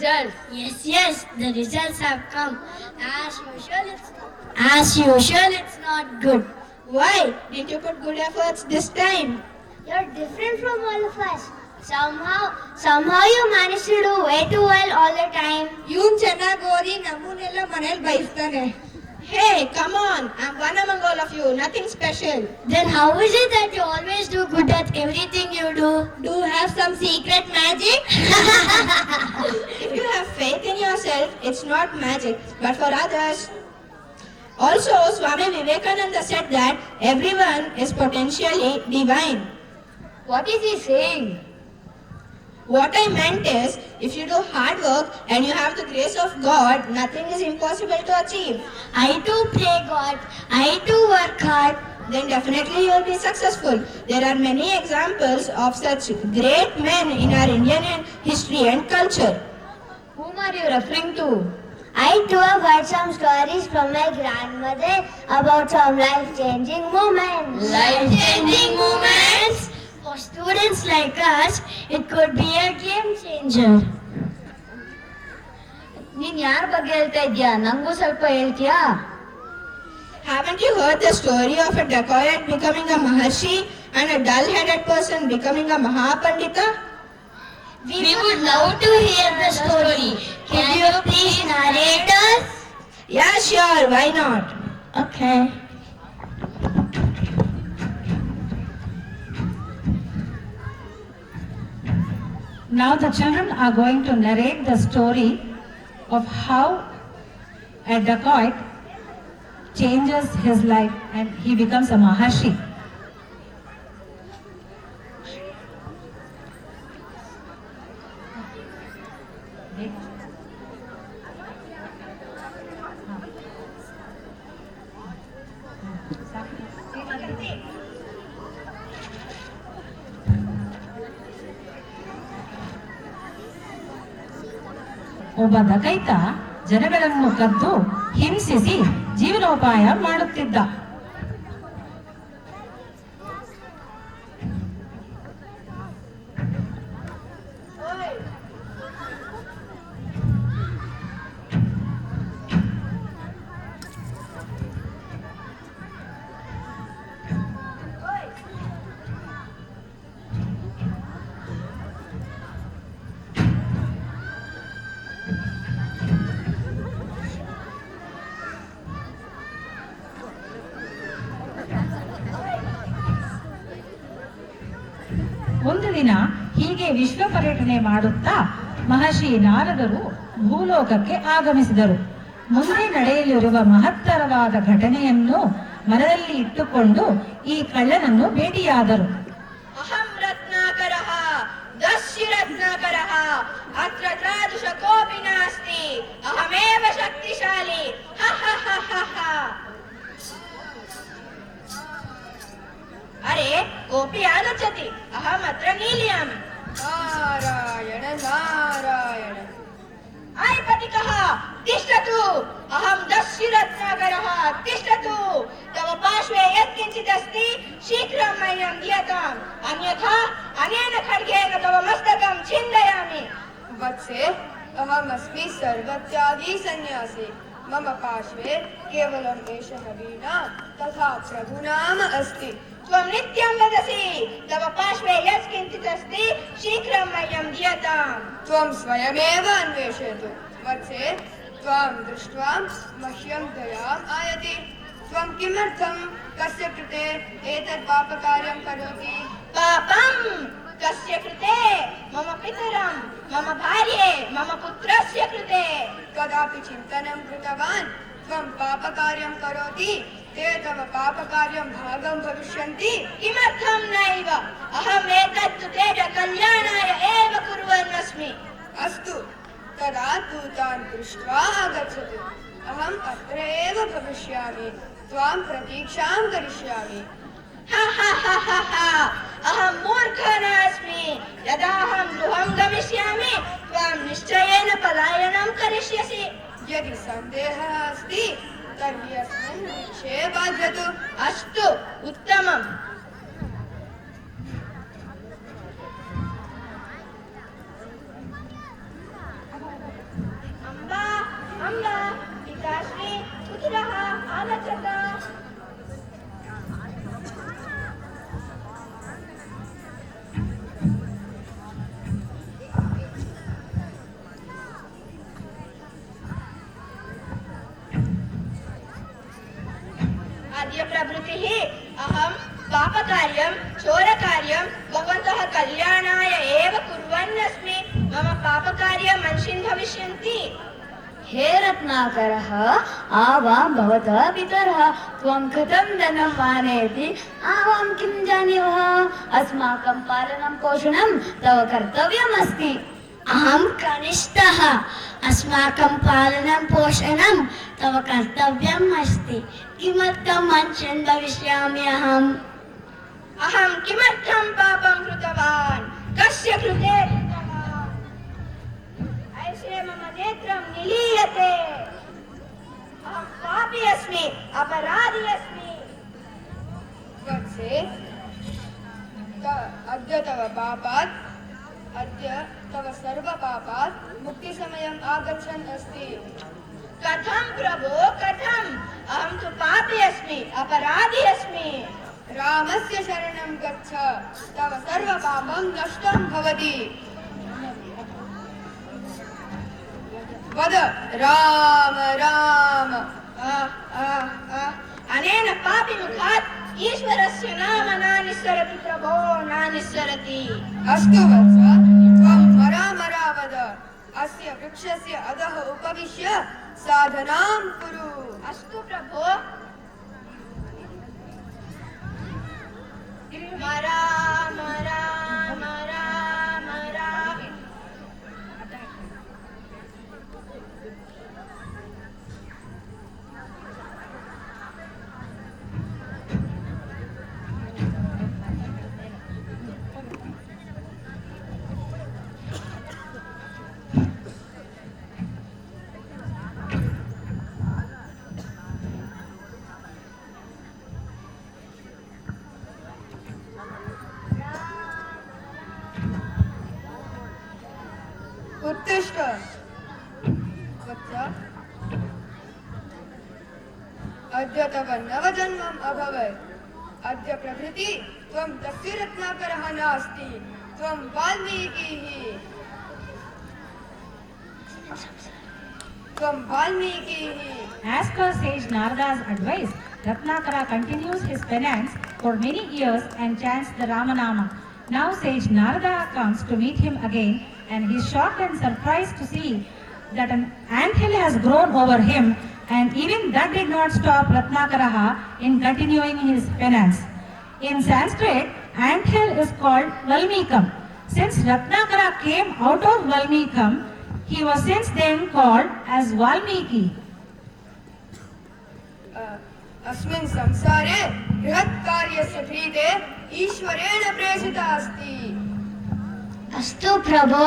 results. Yes, the results have come. As usual, it's not good. Why? Didn't you put good efforts this time? You're different from all of us. Somehow you manage to do way too well all the time. ಇವನ್ ಚೆನ್ನಾಗಿ ಓದಿ ನಮ್ಮನ್ನೆಲ್ಲ ಮನೇಲಿ ಬೈಸ್ತಾನೆ. Hey, come on! I'm one among all of you. Nothing special. Then how is it that you always do good at everything you do? Do you have some secret magic? If you have faith in yourself, it's not magic, but for others. Also, Swami Vivekananda said that everyone is potentially divine. What is he saying? What I meant is, if you do hard work and you have the grace of God, nothing is impossible to achieve. I too pray God. I too work hard. Then definitely you will be successful. There are many examples of such great men in our Indian history and culture. Whom are you referring to? I too have heard some stories from my grandmother about some life-changing moments. Life-changing moments? For students like us, it could be a game changer. ನೀನ್ ಯಾರ ಬಗ್ಗೆ ಹೇಳ್ತಾ ಇದ್ಯಾ? ನಂಗೂ ಸ್ವಲ್ಪ ಹೇಳ್ತೀಯಾ? Haven't you heard the story of a dacoit becoming a Maharshi and a dull-headed person becoming a Mahapandita? We would love to hear the story. Can you please narrate us? Yeah, sure, why not? Okay. Now the children are going to narrate the story of how a dacoit changes his life and he becomes a Maharshi. ಒಬ್ಬ ಡಕೈತ ಜನಗಳನ್ನು ಕದ್ದು ಹಿಂಸಿಸಿ ಜೀವನೋಪಾಯ ಮಾಡುತ್ತಿದ್ದ. ಒಂದು ದಿನ ಹೀಗೆ ವಿಶ್ವ ಪರ್ಯಟನೆ ಮಾಡುತ್ತಾ ಮಹರ್ಷಿ ನಾರದರು ಭೂಲೋಕಕ್ಕೆ ಆಗಮಿಸಿದರು. ಮುಂದೆ ನಡೆಯಲಿರುವ ಮಹತ್ತರವಾದ ಘಟನೆಯನ್ನು ಮನದಲ್ಲಿ ಇಟ್ಟುಕೊಂಡು ಈ ಕಳ್ಳನನ್ನು ಭೇಟಿಯಾದರು. ಅಹಂ ರತ್ನಾಕರಃ ದಸ್ಯ ರತ್ನಾಕರಃ ಅತ್ರ ತಾದೃಶ ಕೋಪಿ ನಾಸ್ತಿ ಅಹಮೇವ ಶಕ್ತಿಶಾಲಿ ಹ ಹ ಹ ಹ ಹ. अरे कोऽपि आगच्छति अहम् अत्र नीलयामि. नारायण नारायण. अयि पथिकः तिष्ठतु अहं दस्युरत्नाकरः तिष्ठतु. तव पार्श्वे यत्किञ्चित् अस्ति शीघ्रं मह्यं दीयताम् अन्यथा अनेन खड्गेन तव मस्तकं छिन्दयामि. वत्से अहमस्मि सर्वत्यागी सन्यासी. मम पार्श्वे केवलम् एषः वीणा तथा प्रभुनाम अस्ति. त्वं नित्यं वदसि तव पार्श्वे यत्किञ्चित् अस्ति शीघ्रं मह्यं दीयताम्. त्वं स्वयमेव अन्वेषयतु. वत्से त्वां दृष्ट्वा मह्यं दयाम् आयति. त्वं किमर्थं कस्य कृते एतत् पापकार्यं करोति? पापं कस्य कृते? मम पितरं, मम भार्ये, मम पुत्रस्य कृते. कदापि चिन्तनं कृतवान् त्वं पापकार्यं करोति ते तव पापकार्यं भागं भविष्यन्ति? किमर्थं नैव अहम् एतत् तेज कल्याणाय एव कुर्वन्नस्मि. अस्तु तदा तु तान् दृष्ट्वा आगच्छतु. अहम् अत्र एव भविष्यामि. त्वां प्रतीक्षां करिष्यामि. हा हा हा हा हा. अहं मूर्खः नास्मि. यदा अहं गृहं गमिष्यामि त्वां निश्चयेन पलायनं करिष्यसि. यदि सन्देहः अस्ति तर्हि अस्मिन् वृक्षे बाध्यतु. अस्तु उत्तमम्. शोरकार्यं भवन्तः कल्याणाय एव कुर्वन्नस्मि मम पापकार्यं मन्षिन् भविष्यन्ति हे रत्नाकरः आवां भवतः पितरः त्वं कथं धनं आनयति आवां किं जानीवः अस्माकं पालनं पोषणं तव कर्तव्यमस्ति अहं कनिष्ठः अस्माकं पालनं पोषणं तव कर्तव्यम् अस्ति किमर्थं मन्षन् भविष्यामि अहम् अहं किमर्थं पापं कृतवान् कस्य कृते कृतवान् ऐसे मम नेत्रं निलीयते अहं पापी अस्मि अपराधी अस्मि वत्से अद्य तव पापात् अद्य तव सर्वपापात् मुक्तिसमयम् आगच्छन् अस्ति कथं प्रभो कथम् अहं तु पापी अस्मि अपराधी अस्मि रामस्य शरणं गच्छ तव सर्वपापं नष्टं भवति वद राम राम अनेन पापिमुखात् ईश्वरस्य नाम नानिस्सरति प्रभो नानिस्सरति अस्तु वत्स त्वं मरा वद अस्य वृक्षस्य अधः उपविश्य साधनां कुरु अस्तु प्रभो मरा मरा मरा मरा उत्तिष्ठ वत्स अद्य तव नवजन्मम् अभवत् अद्य प्रभृति त्वं दक्षिरत्नाकरः नास्ति त्वं वाल्मीकिः As per sage Narada's advice, Ratnakara continues his penance for many years and chants the Ramanama. Now sage Narada comes to meet him again, and he is shocked and surprised to see that an anthill has grown over him, and even that did not stop Ratnakara in continuing his penance. In Sanskrit, anthill is called Valmikam. Since Ratnakara came out of Valmikam, he was since then called as Valmiki. अस्मिन् संसारे बृहत् कार्यस्य प्रीते ईश्वरेण प्रेषिता अस्ति अस्तु प्रभो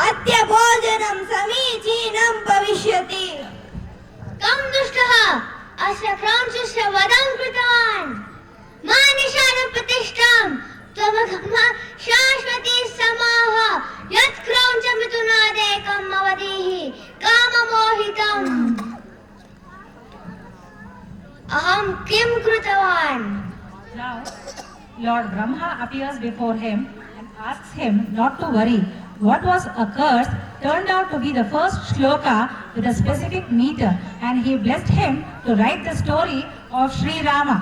अद्य भोजनं समीचीनं भविष्यति कं दुष्टः अस्य क्रौञ्चस्य वधं कृतवान् मा निशानं प्रतिष्ठां त्वमघमा शाश्वती समाः यत् क्रौञ्चमिथुनादेकम् अवधीः काममोहितम् अहं किं कृतवान् Now, Lord Brahma appears before him and asks him not to worry. What was accursed turned out to be the first shloka with a specific meter, and he blessed him to write the story of Sri Rama.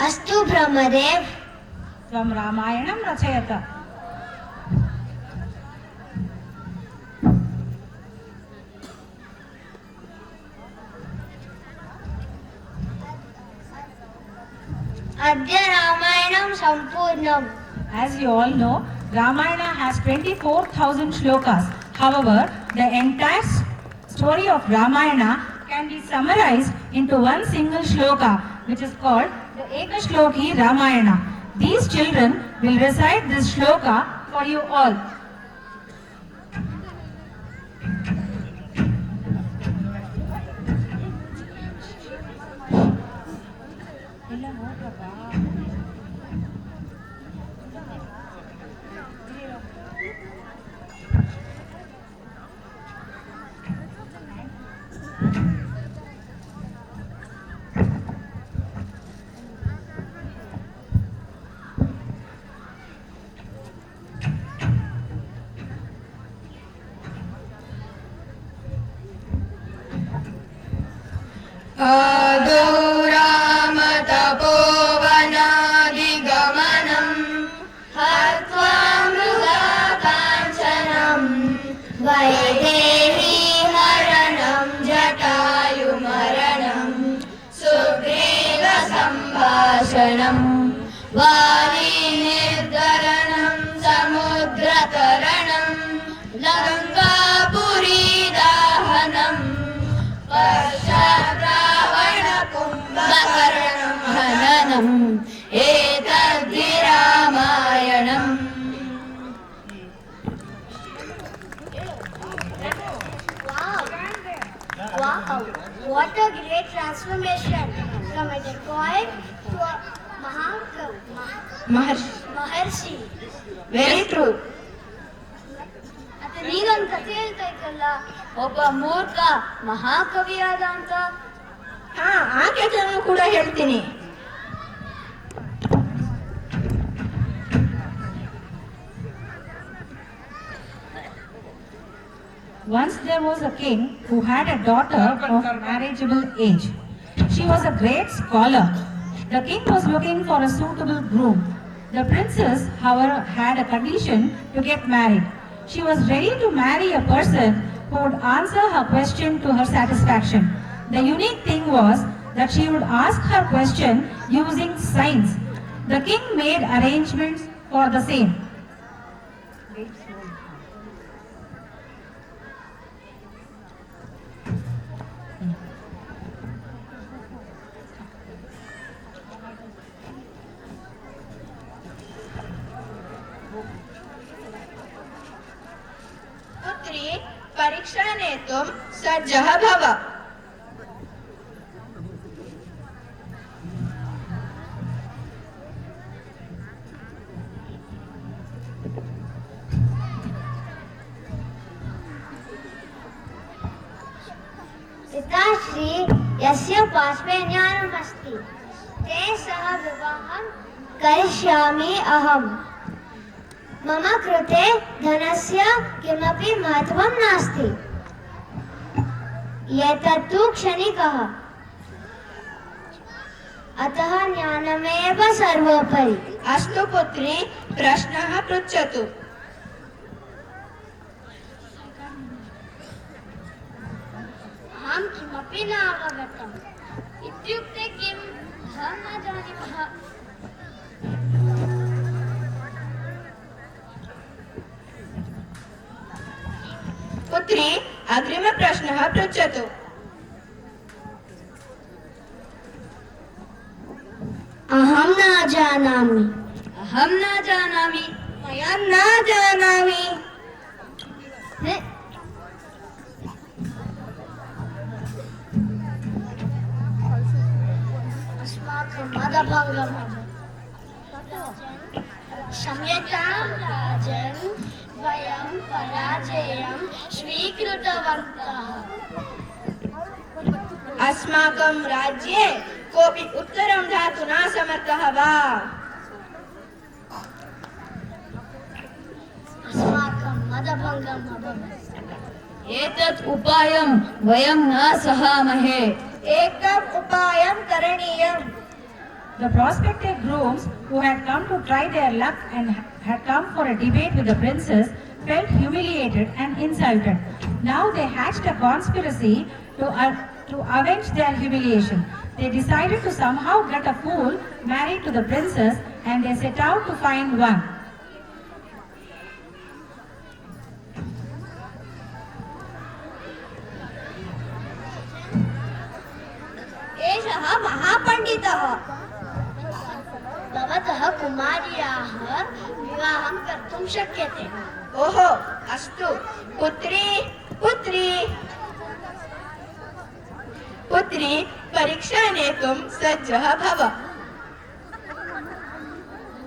अस्तु Brahmadev From Ramayanam Rachayata. अद्य रामायणं सम्पूर्णम् As you all know, Ramayana has 24,000 shlokas. However, the entire story of Ramayana can be summarized into one single shloka, which is called the Ekashloki Ramayana. These children will recite this shloka for you all. दर्शनम् वाली निर्धरणं समुद्रतरणं लङ्कापुरी दाहनम् पश्चाद्रावणकुम्भकर्णं हननम् एतद्धि रामायणम्. Wow, what a great transformation from a dacoit to a Maharshi. Very true. ಮತ್ತೆ ನೀನೊಂದು ಕಥೆ ಹೇಳ್ತಾ ಇದ್ದಲ್ಲ, ಒಬ್ಬ ಮೂರ್ಖ ಮಹಾಕವಿಯಾದ ಅಂತ. ಹಾ, ಆ ಕಥೆಯನ್ನು ಕೂಡ ಹೇಳ್ತೀನಿ. Once there was a king who had a daughter of marriageable age. She was a great scholar. The king was looking for a suitable groom. The princess, however, had a condition to get married. She was ready to marry a person who would answer her question to her satisfaction. The unique thing was that she would ask her question using signs. The king made arrangements for the same. पुत्री, परीक्षा नेतुं सज्जः भव. पिताश्री यस्य पार्श्वे ज्ञानमस्ति ते सह विवाहं करिष्यामि अहम्. मम कृते धनस्य किमपि महत्त्वं नास्ति. एतत्तु क्षणिकः, अतः ज्ञानमेव सर्वोपरि. अस्तु पुत्री, प्रश्नः पृच्छतु. अहं किमपि न अवगतम्. इत्युक्ते किम्? अहं न जानीमः. पुत्री, अग्रिमप्रश्नः पृच्छतु. अहं न जानामि. अहं न जानामि. मया न जानामि. अस्माकं मदभङ्गम्. क्षम्यतां राजन्, वयं पराजयं स्वीकृतवन्तः. अस्माकं राज्ये कोऽपि उत्तरं दातुं न समर्थः वा? अस्माकं मदभङ्गम् अभवत्. एतत् उपायं वयं न सहामहे. एकम् उपायं करणीयम्. The prospective grooms who had come to try their luck and had come for a debate with the princess felt humiliated and insulted. Now they hatched a conspiracy to avenge their humiliation. They decided to somehow get a fool married to the princess, and they set out to find one. एषः महापण्डितः. भवतः कुमार्याः विवाहं कर्तुं शक्यते. ओहो, अस्तु. पुत्री, पुत्री, पुत्री, परीक्षा नेतुं सज्जः भव.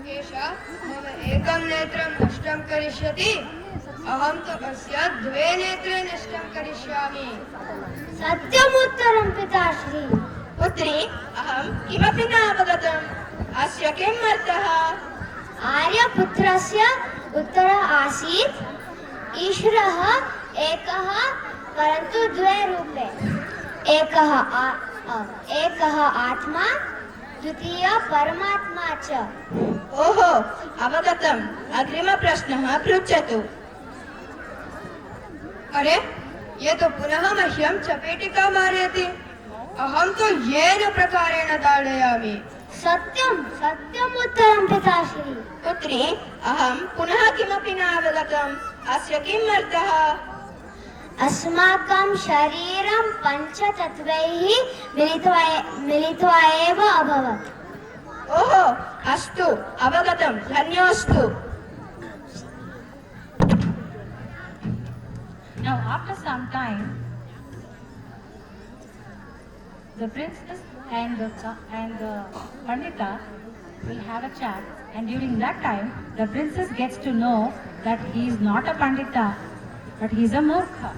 एषा मम एकं नेत्रं नष्टं करिष्यति. अहं तु अस्य द्वे नेत्रे नष्टं करिष्यामि. सत्यमुत्तरं पिताश्री. पुत्री, अहं किमपि न अवगतम्. अस्य किम् अर्थः? आर्यपुत्रस्य उत्तरः आसीत् ईश्वरः एकः परन्तु द्वे रूपे. एकः आत्मा, द्वितीय परमात्मा च. ओहो, अवगतम्. अग्रिमप्रश्नः पृच्छतु. अरे, ये तो पुनः मह्यं चपेटिका मारयति. अहं तु येन प्रकारेण ताडयामि. सत्यं सत्यम् उत्तरं पिताश्री। पुत्री, अहं पुनः किमपि न अवगतम्। अस्य किम् अर्थः? अस्माकं शरीरं पञ्चतत्त्वैः मिलित्वा एव अभवत्। ओहो, अस्तु, अवगतं, धन्योऽस्तु। Now, after some time, the princess and the Pandita will have a chat, and during that time, the princess gets to know that he is not a Pandita, but he is a Murkha.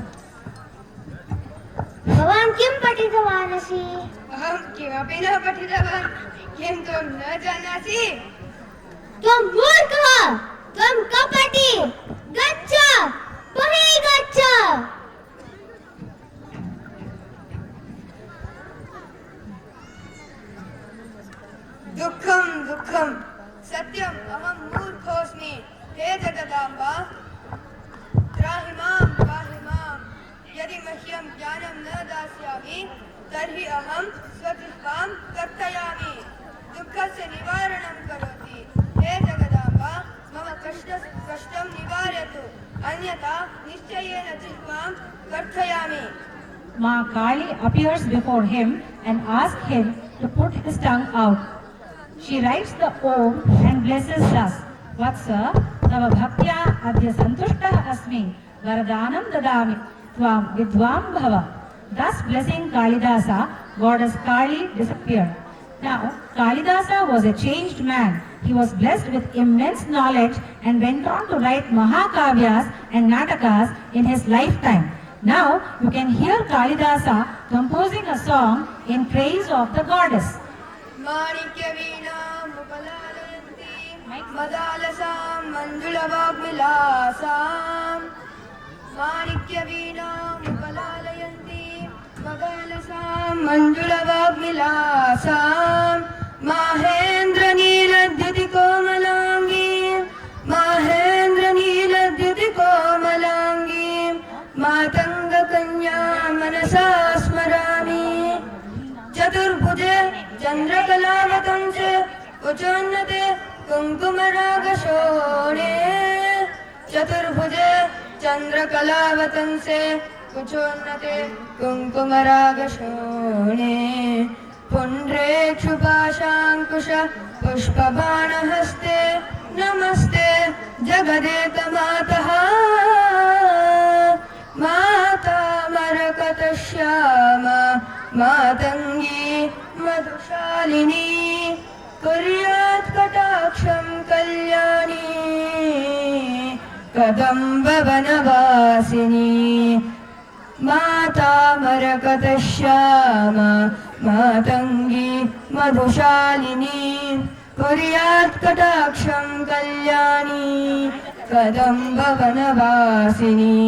भवान् किं पठितवान् असि? अहं किमपि न पठितवान्। किं त्वं न जानासि? त्वं मूर्खः, त्वं कपटी, गच्छ, बहिः गच्छ। दुःखं दुःखं सत्यम् अहं मूर्खोऽस्मि। हे जगदाम्बा, त्राहि मां पाहि मां। यदि मह्यं ज्ञानं न दास्यामि तर्हि अहं स्वजिह्वां कर्तयामि। दुःखस्य निवारणं करोति। हे जगदाम्बा, मम कष्टं निवारयतु, अन्यथा निश्चयेन जिह्वां कर्तयामि। Ma Kali appears before him and asks him to put his tongue out. She writes the Om and blesses thus. Vatsa, tava bhaktya adya santushtah asmi, varadanam dadami, tvam vidvam bhava. Thus blessing Kalidasa, goddess Kali disappeared. Now, Kalidasa was a changed man. He was blessed with immense knowledge and went on to write Mahakavyas and Natakas in his lifetime. Now, you can hear Kalidasa composing a song in praise of the goddess. माणिक्यवीणामुपलालयन्ती मदालसां मञ्जुलवाग्विलासां। माणिक्यवीणामुपलालयन्ती मदालसां मञ्जुलवाग्विलासां। माहेन्द्रनीलद्युतिकोमलाङ्गी, माहेन्द्रनीलद्युतिकोमलाङ्गी, मातङ्गकन्या मनसा स्मरामि। चतुर्भुजे चन्द्रकलावतंसे उचोन्नते कुङ्कुमरागशोणे। चतुर्भुजे चन्द्रकलावतंसे उचोन्नते कुङ्कुमरागशोणे। पुण्ड्रेक्षुपाशाङ्कुश पुष्पबाणहस्ते नमस्ते जगदेकमातः। माता मरकतश्यामा मातङ्गी मधुशालिनी, कुर्यात् कटाक्षं कल्याणी कदम्बवनवासिनी। माता मरकतश्यामा मातङ्गी मधुशालिनी, कुर्यात् कटाक्षं कल्याणी कदम्बवनवासिनी।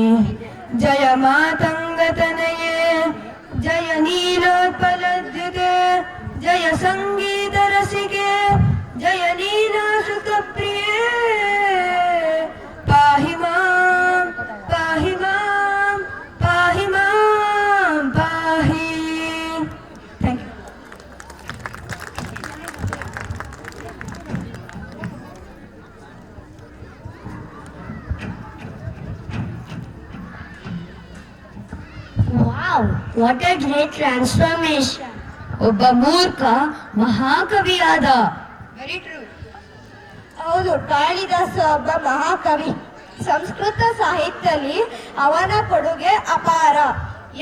जय मातङ्गतनये, जय नीलोत्पलद्युते, जय सङ्गीतरसिके, जय नीलासुतप्रिये। पाहि मां, पाहि मां, पाहि मां, पाहि। Thank you. Wow, what a great transformation. ಒಬ್ಬ ಮೂರ್ಖ ಮಹಾಕವಿಯಾದ. Very true. ಹೌದು, ಕಾಳಿದಾಸ ಒಬ್ಬ ಮಹಾಕವಿ. ಸಂಸ್ಕೃತ ಸಾಹಿತ್ಯದಲ್ಲಿ ಅವನ ಕೊಡುಗೆ ಅಪಾರ.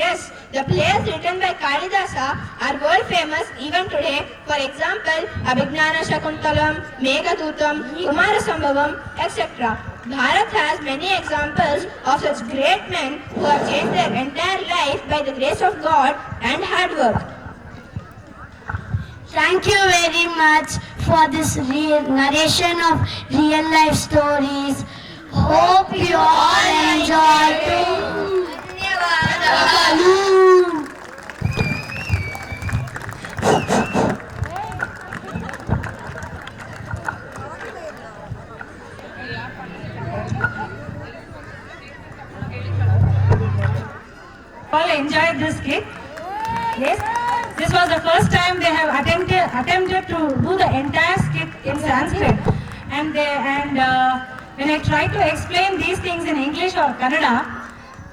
Yes, the plays written by Kalidasa are world famous even today. For example, Abhignana Shakuntalam, Meghadutam, Kumarasambhavam, etc. Bharat has many examples of such great men who have changed their entire life by the grace of God and hard work. Thank you very much for this narration of real life stories. Hope you all enjoy too. All enjoyed this skit? Yes? This was the first time they have attempted to do the entire skit in Sanskrit. And when I tried to explain these things in English or Kannada,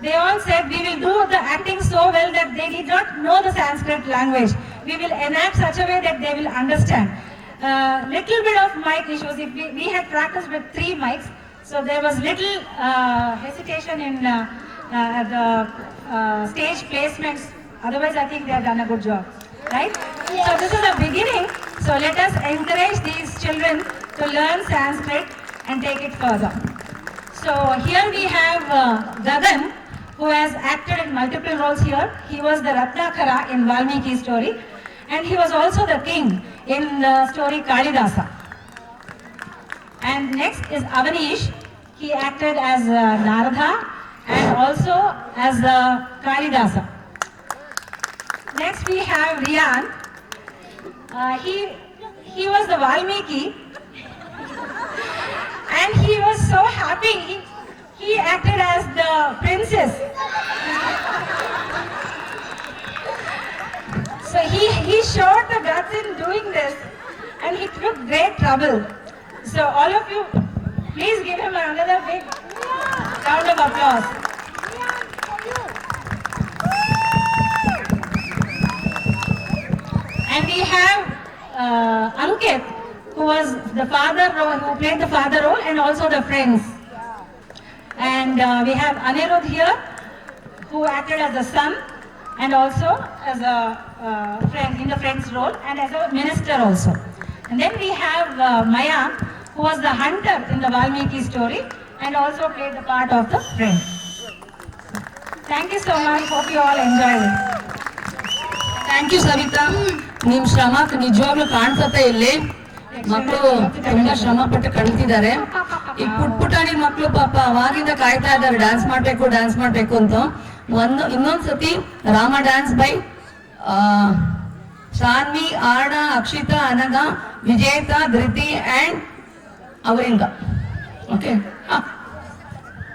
they all said we will do the acting so well that they did not know the Sanskrit language. We will enact such a way that they will understand. Little bit of mic issues. If we had practiced with 3 mics, so there was little hesitation in the stage placements. Otherwise, I think they have done a good job, right? So this is a beginning. So let us encourage these children to learn Sanskrit and take it further. So here we have Gagan, who has acted in multiple roles here. He was the Ratnakara in Valmiki story, and he was also the king in the story Kalidasa. And next is Avanish. He acted as Narada and also as Kalidasa. Next we have Riyan. He was the Valmiki, and he was so happy. He acted as the princess. So he showed the guts in doing this, and he took great trouble. So all of you, please give him another big round of applause. And we have Ankit, who was the father role, who played the father role, and also the friends. And we have Anirudh here, who acted as the son, and also as a friend in the friend's role, and as a minister also. And then we have Maya, who was the hunter in the Valmiki story, and also played the part of the friend. Thank you so much. Hope you all enjoyed it. Thank you Savita. ನಿಮ್ ಶ್ರಮ ನಿಜವಾಗ್ಲೂ ಕಾಣಿಸುತ್ತೆ ಇಲ್ಲಿ. ಮಕ್ಕಳು ತುಂಬಾ ಶ್ರಮ ಪಟ್ಟು ಕಲಿತಿದ್ದಾರೆ. ಈ ಪುಟ್ಟಾಣಿ ಮಕ್ಕಳು ಪಾಪ ಅವಾಗಿಂದ ಕಾಯ್ತಾ ಇದ್ದಾರೆ ಡ್ಯಾನ್ಸ್ ಮಾಡ್ಬೇಕು ಅಂತ. ಇನ್ನೊಂದ್ ಸತಿ Rama dance by Shanvi, Arna, Akshita, Anaga, Vijeta, Dhriti and ಅವರಿಂದ. ಓಕೆ.